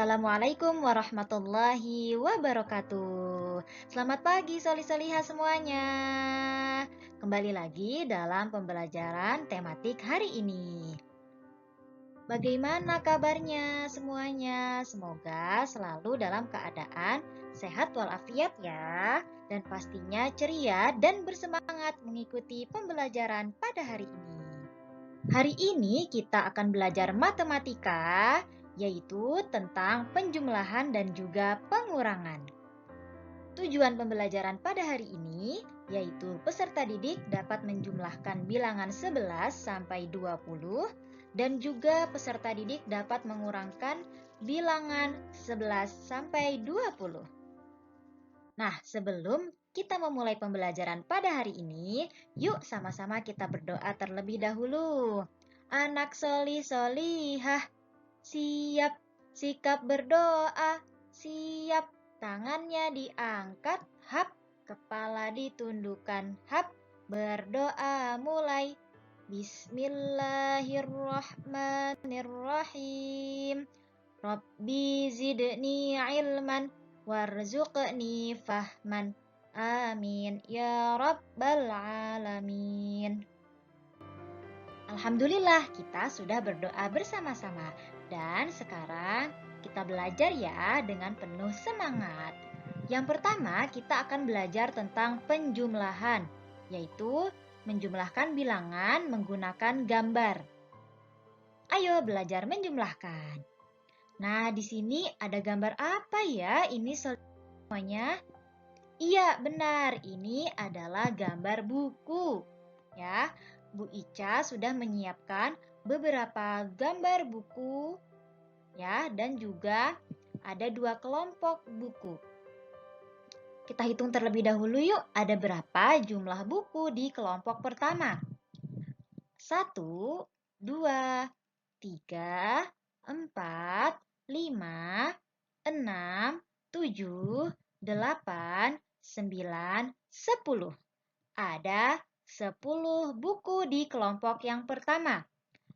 Assalamualaikum warahmatullahi wabarakatuh. Selamat pagi soli-soliha semuanya. Kembali lagi dalam pembelajaran tematik hari ini. Bagaimana kabarnya semuanya? Semoga selalu dalam keadaan sehat walafiat ya. Dan pastinya ceria dan bersemangat mengikuti pembelajaran pada hari ini. Hari ini kita akan belajar matematika, yaitu tentang penjumlahan dan juga pengurangan. Tujuan pembelajaran pada hari ini yaitu peserta didik dapat menjumlahkan bilangan 11 sampai 20 dan juga peserta didik dapat mengurangkan bilangan 11 sampai 20. Nah, sebelum kita memulai pembelajaran pada hari ini, yuk sama-sama kita berdoa terlebih dahulu. Anak solih-solihah, siap, sikap berdoa, siap, tangannya diangkat, hap, kepala ditundukkan, hap, berdoa mulai. Bismillahirrahmanirrahim. Rabbi zidni ilman, warzuqni fahman. Amin ya rabbal alamin. Alhamdulillah kita sudah berdoa bersama-sama. Dan sekarang kita belajar ya dengan penuh semangat. Yang pertama kita akan belajar tentang penjumlahan, yaitu menjumlahkan bilangan menggunakan gambar. Ayo belajar menjumlahkan. Nah, di sini ada gambar apa ya? Ini semuanya. Iya, benar. Ini adalah gambar buku. Ya, Bu Ica sudah menyiapkan beberapa gambar buku ya, dan juga ada 2 kelompok buku. Kita hitung terlebih dahulu yuk, ada berapa jumlah buku di kelompok pertama? 1, 2, 3, 4, 5, 6, 7, 8, 9, 10. Ada 10 buku di kelompok yang pertama.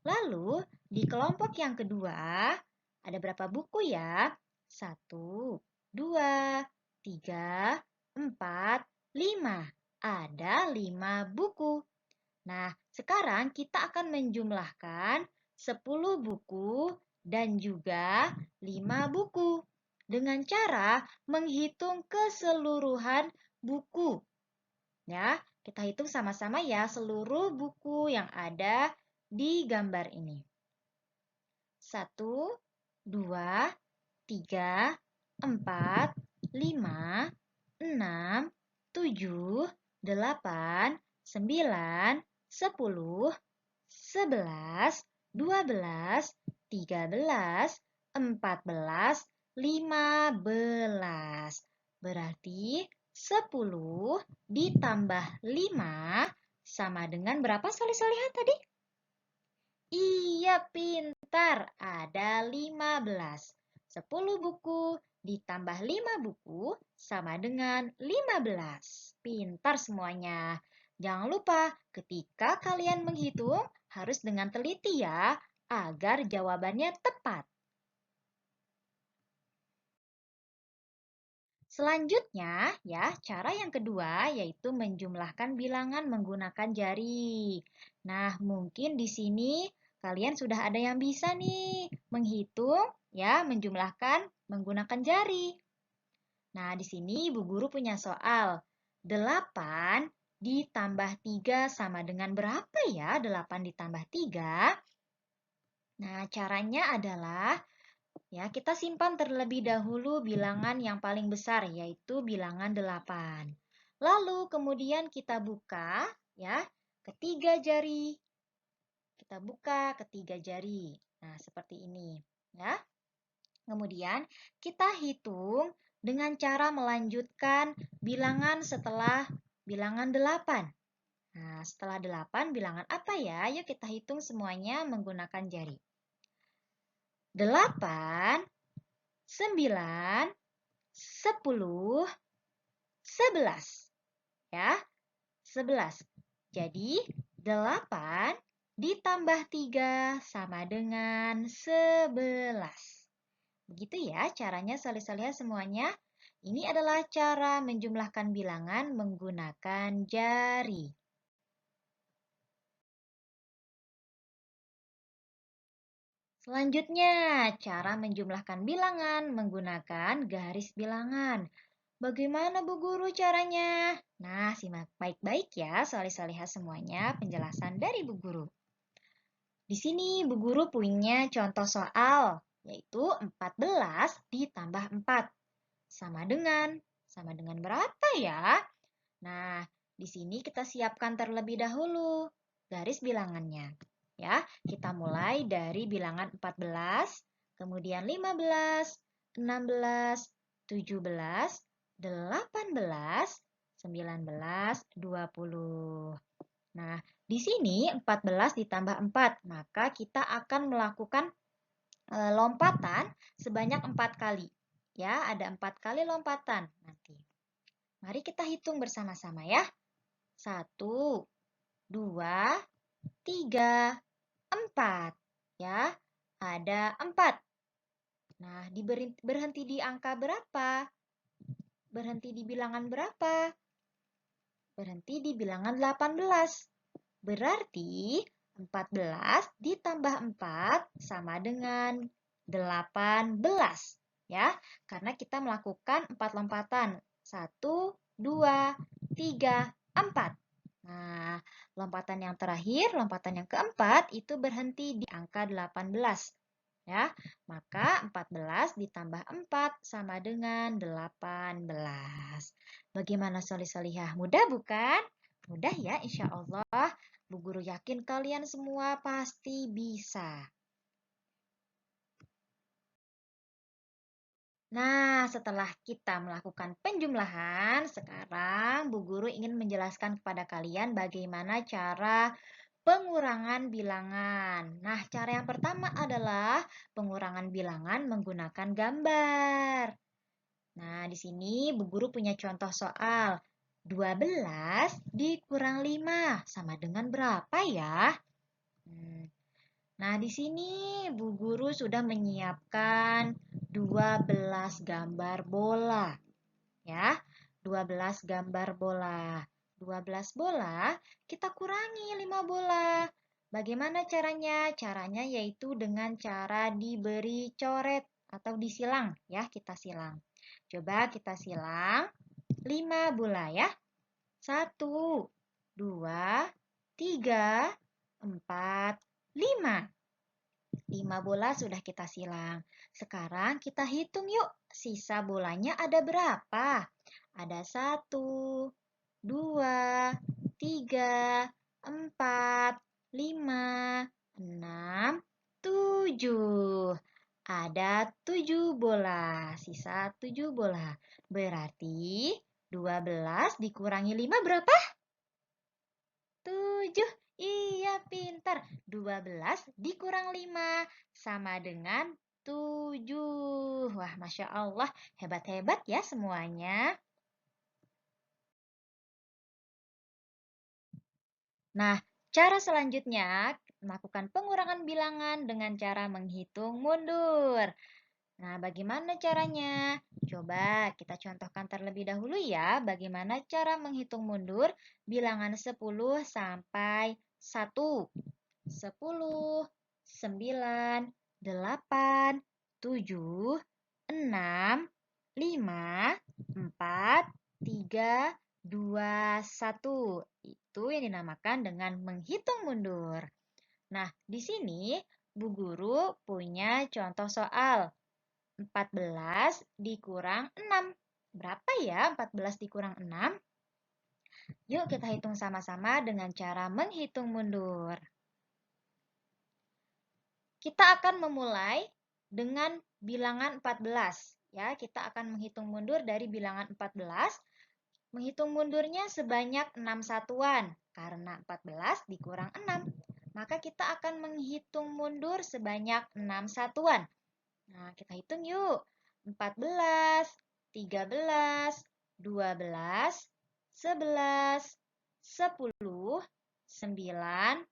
Lalu di kelompok yang kedua ada berapa buku ya? 1, 2, 3, 4, 5. Ada 5 buku. Nah, sekarang kita akan menjumlahkan 10 buku dan juga 5 buku dengan cara menghitung keseluruhan buku. Ya, kita hitung sama-sama ya seluruh buku yang ada di gambar ini. 1, 2, 3, 4, 5, 6, 7, 8, 9, 10, 11, 12, 13, 14, 15. Berarti 10 ditambah 5 sama dengan berapa solih-solihah tadi? Iya, pintar. Ada 15. 10 buku ditambah 5 buku sama dengan 15. Pintar semuanya. Jangan lupa ketika kalian menghitung harus dengan teliti ya, agar jawabannya tepat. Selanjutnya, ya, cara yang kedua yaitu menjumlahkan bilangan menggunakan jari. Nah, mungkin di sini kalian sudah ada yang bisa nih menghitung, ya, menjumlahkan menggunakan jari. Nah, di sini Ibu Guru punya soal. 8 ditambah 3 sama dengan berapa ya? 8 ditambah 3. Nah, caranya adalah ya, kita simpan terlebih dahulu bilangan yang paling besar, yaitu bilangan 8. Lalu kemudian kita buka ya, ketiga jari. Kita buka ketiga jari. Nah, seperti ini ya. Kemudian kita hitung dengan cara melanjutkan bilangan setelah bilangan 8. Nah, setelah 8 bilangan apa ya? Yuk kita hitung semuanya menggunakan jari. 8, 9, 10, 11. Ya, 11. Jadi, 8 ditambah 3 sama dengan 11. Begitu ya caranya salih-salihah semuanya. Ini adalah cara menjumlahkan bilangan menggunakan jari. Selanjutnya, cara menjumlahkan bilangan menggunakan garis bilangan. Bagaimana Bu Guru caranya? Nah, simak baik-baik ya salih-salihah semuanya penjelasan dari Bu Guru. Di sini Bu Guru punya contoh soal, yaitu 14 ditambah 4. Sama dengan berapa ya? Nah, di sini kita siapkan terlebih dahulu garis bilangannya. Ya, kita mulai dari bilangan 14, kemudian 15, 16, 17, 18, 19, 20. Nah, di sini 14 ditambah 4, maka kita akan melakukan lompatan sebanyak 4 kali. Ya, ada 4 kali lompatan nanti. Mari kita hitung bersama-sama ya. 1, 2, 3, 4. Ya, ada 4. Nah, berhenti di angka berapa? Berhenti di bilangan berapa? Berhenti di bilangan 18. Berarti 14 ditambah 4 sama dengan 18. Ya, karena kita melakukan 4 lompatan. 1, 2, 3, 4. Nah, lompatan yang terakhir, lompatan yang keempat itu berhenti di angka 18. Ya, maka 14 ditambah 4 sama dengan 18. Bagaimana solih-solihah? Mudah bukan? Mudah ya, insya Allah. Bu Guru yakin kalian semua pasti bisa. Nah, setelah kita melakukan penjumlahan, sekarang Bu Guru ingin menjelaskan kepada kalian bagaimana cara pengurangan bilangan. Nah, cara yang pertama adalah pengurangan bilangan menggunakan gambar. Nah, di sini Bu Guru punya contoh soal. 12 dikurang 5 sama dengan berapa ya? Nah, di sini Bu Guru sudah menyiapkan 12 gambar bola. Ya, 12 gambar bola. 12 bola, kita kurangi 5 bola. Bagaimana caranya? Caranya yaitu dengan cara diberi coret atau disilang. Ya, kita silang. Coba kita silang 5 bola ya. 1, 2, 3, 4, 5. 5 bola sudah kita silang. Sekarang kita hitung yuk, sisa bolanya ada berapa? Ada 1, 2, 3, 4, 5, 6, 7. Ada 7 bola, sisa 7 bola. Berarti 12 dikurangi 5 berapa? 7. Iya, pintar. 12 dikurang 5 sama dengan 7. Wah, Masya Allah. Hebat-hebat ya semuanya. Nah, cara selanjutnya melakukan pengurangan bilangan dengan cara menghitung mundur. Nah, bagaimana caranya? Coba kita contohkan terlebih dahulu ya, bagaimana cara menghitung mundur bilangan 10 sampai 1. 10, 9, 8, 7, 6, 5, 4, 3, 2, 1. Itu yang dinamakan dengan menghitung mundur. Nah, di sini Bu Guru punya contoh soal. 14 dikurang 6. Berapa ya 14 dikurang 6? Yuk kita hitung sama-sama dengan cara menghitung mundur. Kita akan memulai dengan bilangan 14. Ya, kita akan menghitung mundur dari bilangan 14. Menghitung mundurnya sebanyak 6 satuan. Karena 14 dikurang 6. Maka kita akan menghitung mundur sebanyak 6 satuan. Nah, kita hitung yuk. 14, 13, 12, 11, 10, 9,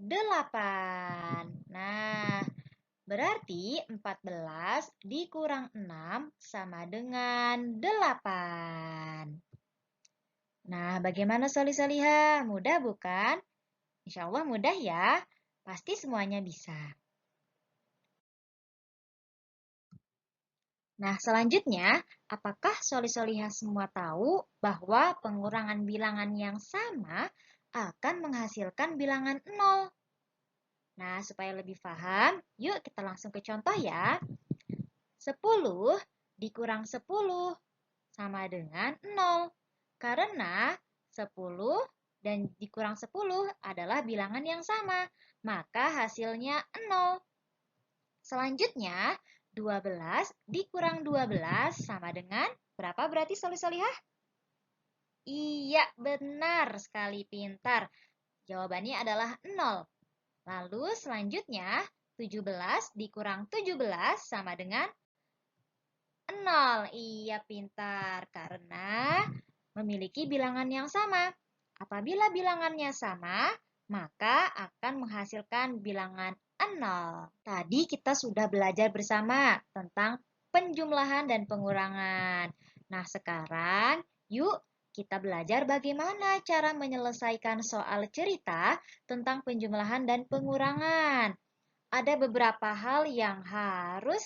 8. Nah, Berarti 14 dikurang 6 sama dengan 8. Nah, bagaimana Solih-Solihah? Mudah bukan? Insya Allah mudah ya. Pasti semuanya bisa. Nah, selanjutnya, apakah Solih-Solihah semua tahu bahwa pengurangan bilangan yang sama akan menghasilkan bilangan 0? Nah, supaya lebih paham, yuk kita langsung ke contoh ya. 10 dikurang 10 sama dengan 0. Karena 10 dan dikurang 10 adalah bilangan yang sama, maka hasilnya 0. Selanjutnya, 12 dikurang 12 sama dengan berapa berarti Solih-Solihah? Iya, benar sekali, pintar. Jawabannya adalah 0. Lalu selanjutnya, 17 dikurang 17 sama dengan 0. Iya, pintar. Karena memiliki bilangan yang sama. Apabila bilangannya sama, maka akan menghasilkan bilangan 0. Tadi kita sudah belajar bersama tentang penjumlahan dan pengurangan. Nah, sekarang yuk kita belajar bagaimana cara menyelesaikan soal cerita tentang penjumlahan dan pengurangan. Ada beberapa hal yang harus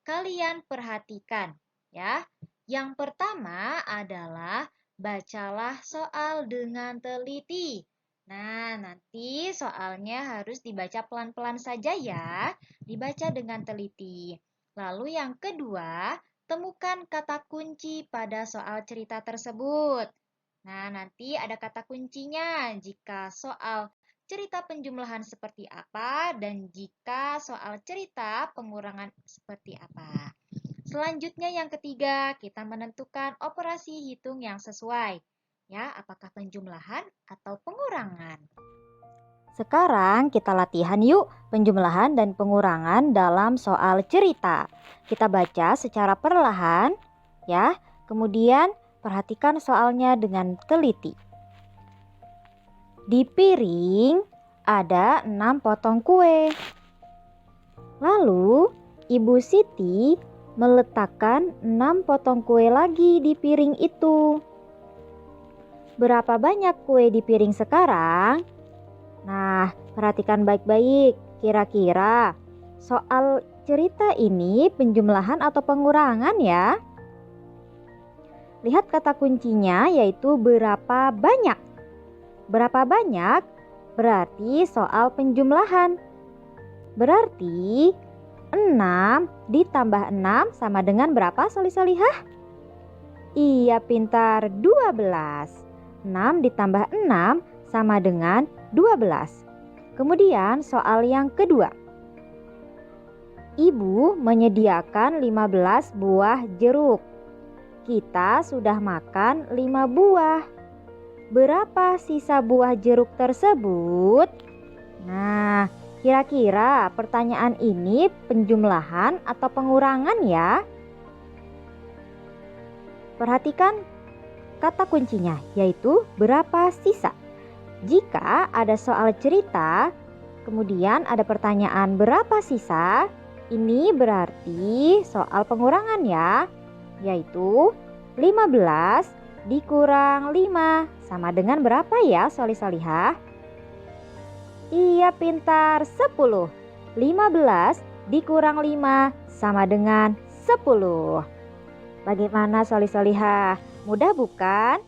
kalian perhatikan, ya. Yang pertama adalah bacalah soal dengan teliti. Nah, nanti soalnya harus dibaca pelan-pelan saja ya, dibaca dengan teliti. Lalu yang kedua, temukan kata kunci pada soal cerita tersebut. Nah, nanti ada kata kuncinya jika soal cerita penjumlahan seperti apa dan jika soal cerita pengurangan seperti apa. Selanjutnya yang ketiga, kita menentukan operasi hitung yang sesuai. Ya, apakah penjumlahan atau pengurangan? Sekarang kita latihan yuk penjumlahan dan pengurangan dalam soal cerita. Kita baca secara perlahan ya. Kemudian perhatikan soalnya dengan teliti. Di piring ada 6 potong kue. Lalu Ibu Siti meletakkan 6 potong kue lagi di piring itu. Berapa banyak kue di piring sekarang? Nah, perhatikan baik-baik. Kira-kira soal cerita ini penjumlahan atau pengurangan ya? Lihat kata kuncinya yaitu berapa banyak. Berapa banyak berarti soal penjumlahan. Berarti 6 ditambah 6 sama dengan berapa Solih-Solihah? Iya pintar, 12. 6 ditambah 6 sama dengan 12. Kemudian soal yang kedua. Ibu menyediakan 15 buah jeruk. Kita sudah makan 5 buah. Berapa sisa buah jeruk tersebut? Nah, kira-kira pertanyaan ini penjumlahan atau pengurangan ya? Perhatikan kata kuncinya yaitu berapa sisa. Jika ada soal cerita, kemudian ada pertanyaan berapa sisa, ini berarti soal pengurangan ya, yaitu 15 dikurang 5 sama dengan berapa ya Solih-Solihah? Iya pintar, 10. 15 dikurang 5 sama dengan 10. Bagaimana Solih-Solihah? Mudah bukan?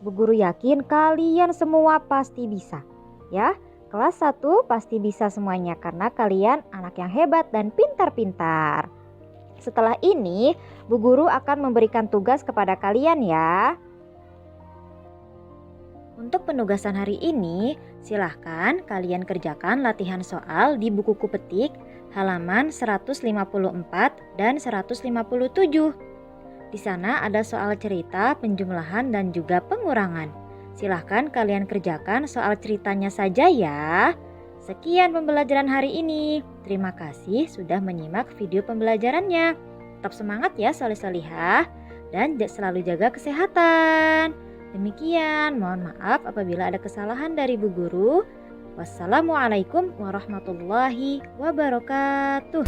Bu Guru yakin kalian semua pasti bisa. Ya, kelas 1 pasti bisa semuanya karena kalian anak yang hebat dan pintar-pintar. Setelah ini, Bu Guru akan memberikan tugas kepada kalian ya. Untuk penugasan hari ini, silahkan kalian kerjakan latihan soal di buku petik halaman 154 dan 157. Di sana ada soal cerita, penjumlahan, dan juga pengurangan. Silahkan kalian kerjakan soal ceritanya saja ya. Sekian pembelajaran hari ini. Terima kasih sudah menyimak video pembelajarannya. Tetap semangat ya Solih-Solihah dan selalu jaga kesehatan. Demikian, mohon maaf apabila ada kesalahan dari Bu Guru. Wassalamualaikum warahmatullahi wabarakatuh.